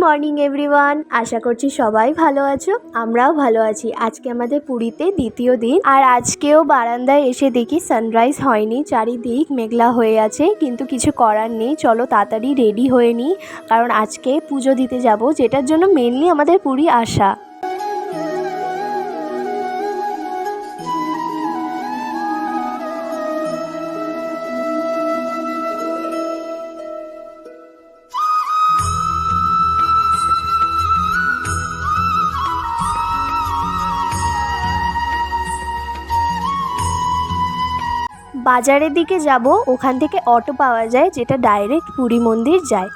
Morning everyone, আশা করছি সবাই ভালো আছো। আমরাও ভালো আছি। আজকে আমাদের পুরীতে দ্বিতীয় দিন, আর আজকেও বারান্দায় এসে দেখি সানরাইজ হয়নি, চারিদিক মেঘলা হয়ে আছে, কিন্তু কিছু করার নেই। চলো তাড়াতাড়ি রেডি হয়ে নিই, কারণ আজকে পুজো দিতে যাব, যেটার জন্য মেনলি আমাদের পুরী আসা। বাজারের দিকে যাব, ওখান থেকে অটো পাওয়া যায় যেটা ডাইরেক্ট পুরী মন্দির যায়।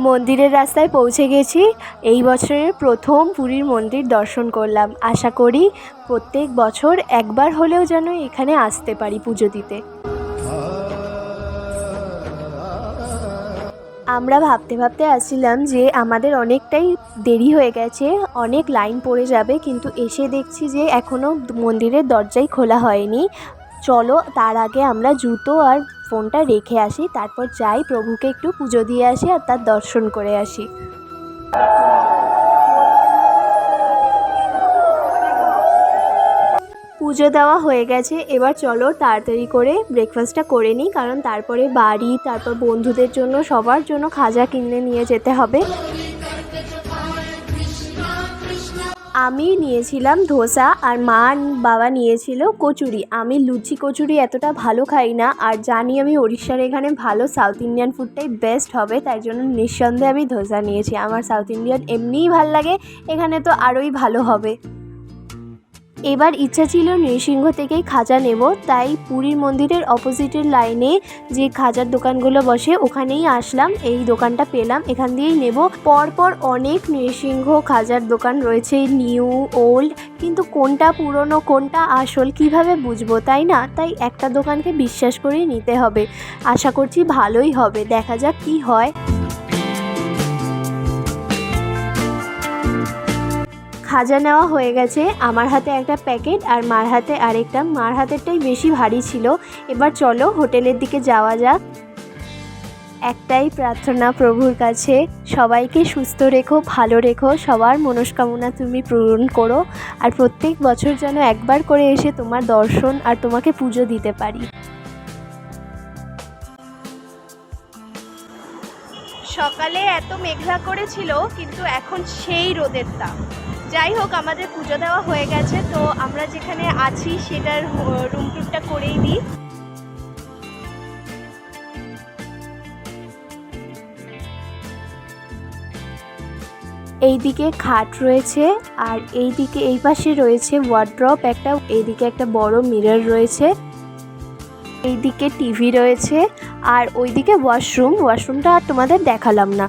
মন্দিরের রাস্তায় পৌঁছে গেছি। এই বছরের প্রথম পুরীর মন্দির দর্শন করলাম। আশা করি প্রত্যেক বছর একবার হলেও যেন এখানে আসতে পারি পুজো দিতে। আমরা ভাবতে ভাবতে আসছিলাম যে আমাদের অনেকটাই দেরি হয়ে গেছে, অনেক লাইন পড়ে যাবে, কিন্তু এসে দেখছি যে এখনও মন্দিরের দরজাই খোলা হয়নি। চলো তার আগে আমরা জুতো আর ফোনটা রেখে আসি, তারপর যাই প্রভুকে একটু পুজো দিয়ে আসি আর তার দর্শন করে আসি। পুজো দেওয়া হয়ে গেছে, এবার চলো তাড়াতাড়ি করে ব্রেকফাস্টটা করে নিই, কারণ তারপরে বাড়ি, তারপর বন্ধুদের জন্য, সবার জন্য খাজা কিনে নিয়ে যেতে হবে। আমি নিয়েছিলাম ধোসা আর মা বাবা নিয়েছিল কচুরি। আমি লুচি কচুরি এতটা ভালো খাই না, আর জানি আমি উড়িষ্যার এখানে ভালো সাউথ ইন্ডিয়ান ফুডটাই বেস্ট হবে, তাই জন্য নিঃসন্দেহে আমি ধোসা নিয়েছি। আমার সাউথ ইন্ডিয়ান এমনিই ভাল লাগে, এখানে তো আরোই ভালো হবে। এবার ইচ্ছা ছিল নৃসিংহ থেকেই খাজা নেব, তাই পুরীর মন্দিরের অপোজিটের লাইনে যে খাজার দোকানগুলো বসে ওখানেই আসলাম। এই দোকানটা পেলাম, এখান দিয়েই নেব। পরপর অনেক নৃসিংহ খাজার দোকান রয়েছে, নিউ ওল্ড, কিন্তু কোনটা পুরনো কোনটা আসল কিভাবে বুঝবো, তাই না? তাই একটা দোকানকে বিশ্বাস করেই নিতে হবে। আশা করছি ভালোই হবে, দেখা যাক কি হয়। খাজা নেওয়া হয়ে গেছে, আমার হাতে একটা প্যাকেট আর মার হাতে আরেকটা। মার হাতেরটাই বেশি ভারী ছিল। এবার চলো হোটেলের দিকে যাওয়া যাক। একটাই প্রার্থনা প্রভুর কাছে, সবাইকে সুস্থ রেখো, ভালো রেখো, সবার মনস্কামনা তুমি পূরণ করো, আর প্রত্যেক বছর যেন একবার করে এসে তোমার দর্শন আর তোমাকে পুজো দিতে পারি। সকালে এত মেঘলা করেছিল, কিন্তু এখন সেই রোদের তাপ। যাই হোক, আমাদের পুজো দেওয়া হয়ে গেছে, তো আমরা যেখানে আছি সেটার রুম টুরটা করেই দিই। এইদিকে খাট রয়েছে, আর এইদিকে এই পাশে রয়েছে ওয়ার্ড্রপ একটা, এইদিকে একটা বড় মিরর রয়েছে, এইদিকে টিভি রয়েছে, আর ওইদিকে ওয়াশরুমটা আর তোমাদের দেখালাম না।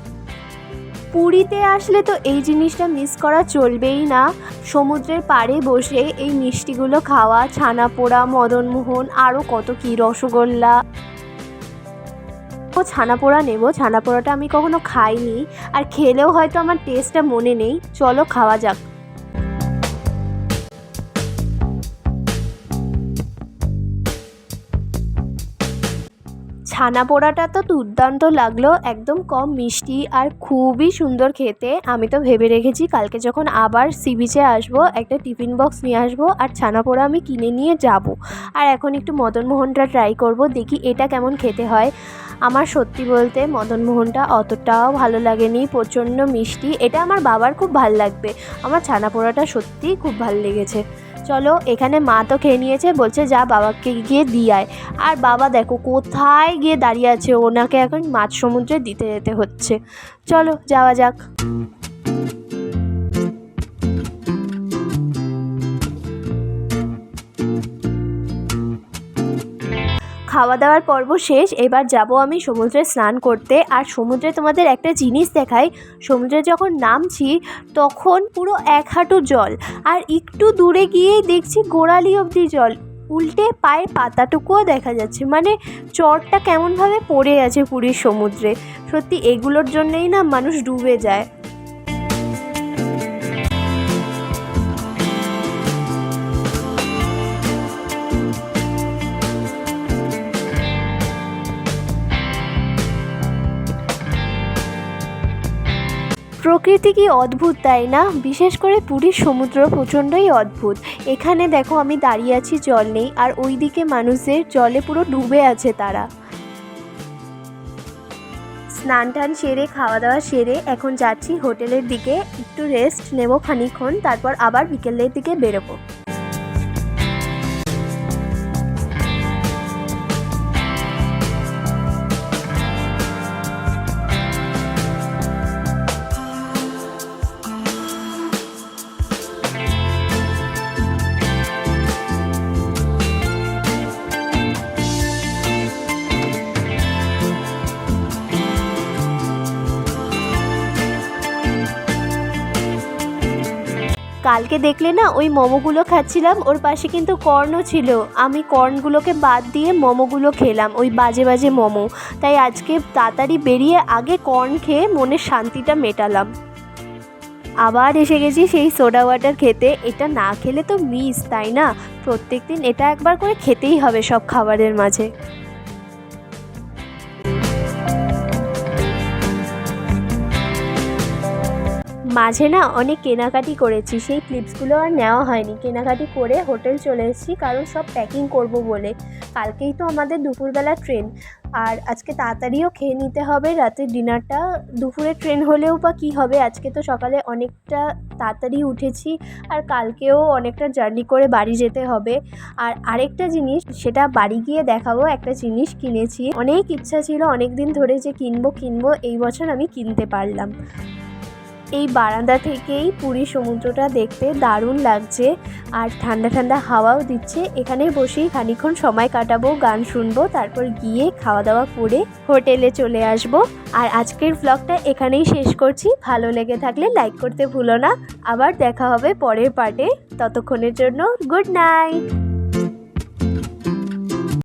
পুরীতে আসলে তো এই জিনিসটা মিস করা চলবেই না, সমুদ্রের পাড়ে বসে এই মিষ্টিগুলো খাওয়া, ছানা পোড়া, মদনমোহন, আরও কত কী, রসগোল্লা। ছানা পোড়া নেব, ছানা পোড়াটা আমি কখনো খাইনি, আর খেলেও হয়তো আমার টেস্টটা মনে নেই। চলো খাওয়া যাক। ছানা পোড়াটা তো দুর্দান্ত লাগলো, একদম কম মিষ্টি আর খুবই সুন্দর খেতে। আমি তো ভেবে রেখেছি কালকে যখন আবার সি বিচে আসবো একটা টিফিন বক্স নিয়ে আসবো, আর ছানা পোড়া আমি কিনে নিয়ে যাব। আর এখন একটু মদনমোহনটা ট্রাই করব, দেখি এটা কেমন খেতে হয়। আমার সত্যি বলতে মদনমোহনটা অতটাও ভালো লাগেনি, প্রচণ্ড মিষ্টি। এটা আমার বাবার খুব ভাল লাগবে, আমার ছানা পোড়াটা সত্যিই খুব ভাল লেগেছে। চলো, এখানে মা তো খেয়ে নিয়েছে, বলছে যা বাবাকে গিয়ে দিয়ে আয়। আর বাবা দেখো কোথায় গিয়ে দাঁড়িয়ে আছে, ওনাকে এখন মাঝ সমুদ্রে দিতে যেতে হচ্ছে। চলো যাওয়া যাক। খাওয়া দাওয়ার পর্ব শেষ, এবার যাব আমি সমুদ্রে স্নান করতে। আর সমুদ্রে তোমাদের একটা জিনিস দেখাই, সমুদ্রে যখন নামছি তখন পুরো এক হাঁটু জল, আর একটু দূরে গিয়েই দেখছি গোড়ালি অবধি জল, উল্টে পায়ের পাতাটুকুও দেখা যাচ্ছে। মানে চরটা কেমনভাবে পড়ে আছে পুরীর সমুদ্রে। সত্যি এগুলোর জন্যই না মানুষ ডুবে যায়। প্রকৃতি কি অদ্ভুত তাই না? বিশেষ করে পুরীর সমুদ্র প্রচণ্ডই অদ্ভুত। এখানে দেখো আমি দাঁড়িয়ে আছি, জল নেই, আর ওইদিকে মানুষদের জলে পুরো ডুবে আছে তারা। স্নান টান সেরে খাওয়া দাওয়া সেরে এখন যাচ্ছি হোটেলের দিকে, একটু রেস্ট নেব খানিকক্ষণ, তারপর আবার বিকেলের দিকে বেরোবো। কালকে দেখলে না ওই মোমোগুলো খাচ্ছিলাম, ওর পাশে কিন্তু কর্নও ছিল। আমি কর্নগুলোকে বাদ দিয়ে মোমোগুলো খেলাম, ওই বাজে বাজে মোমো। তাই আজকে তাড়াতাড়ি বেরিয়ে আগে কর্ন খেয়ে মনের শান্তিটা মেটালাম। আবার এসে গেছি সেই সোডা ওয়াটার খেতে। এটা না খেলে তো মিস, তাই না? প্রত্যেকদিন এটা একবার করে খেতেই হবে সব খাবারের মাঝে। মাঝে না অনেক কেনাকাটি করেছি, সেই ক্লিপসগুলো আর নেওয়া হয়নি। কেনাকাটি করে হোটেল চলে এসেছি, কারণ সব প্যাকিং করব বলে। কালকেই তো আমাদের দুপুরবেলা ট্রেন, আর আজকে তাড়াতাড়িও খেয়ে নিতে হবে রাতের ডিনারটা। দুপুরে ট্রেন হলেও বা কী হবে, আজকে তো সকালে অনেকটা তাড়াতাড়ি উঠেছি, আর কালকেও অনেকটা জার্নি করে বাড়ি যেতে হবে। আর আরেকটা জিনিস, সেটা বাড়ি গিয়ে দেখাবো। একটা জিনিস কিনেছি, অনেক ইচ্ছা ছিল অনেক দিন ধরে যে কিনবো, এই বছর আমি কিনতে পারলাম। এই বারান্দা থেকেই পুরী সমুদ্রটা দেখতে দারুণ লাগছে, আর ঠান্ডা ঠান্ডা হাওয়াও দিচ্ছে। এখানে বসেই খানিকক্ষণ সময় কাটাবো, গান শুনবো, তারপর গিয়ে খাওয়া দাওয়া করে হোটেলে চলে আসব। আর আজকের ব্লগটা এখানেই শেষ করছি। ভালো লেগে থাকলে লাইক করতে ভুলো না। আবার দেখা হবে পরের পার্টে। ততক্ষণের জন্য গুড নাইট।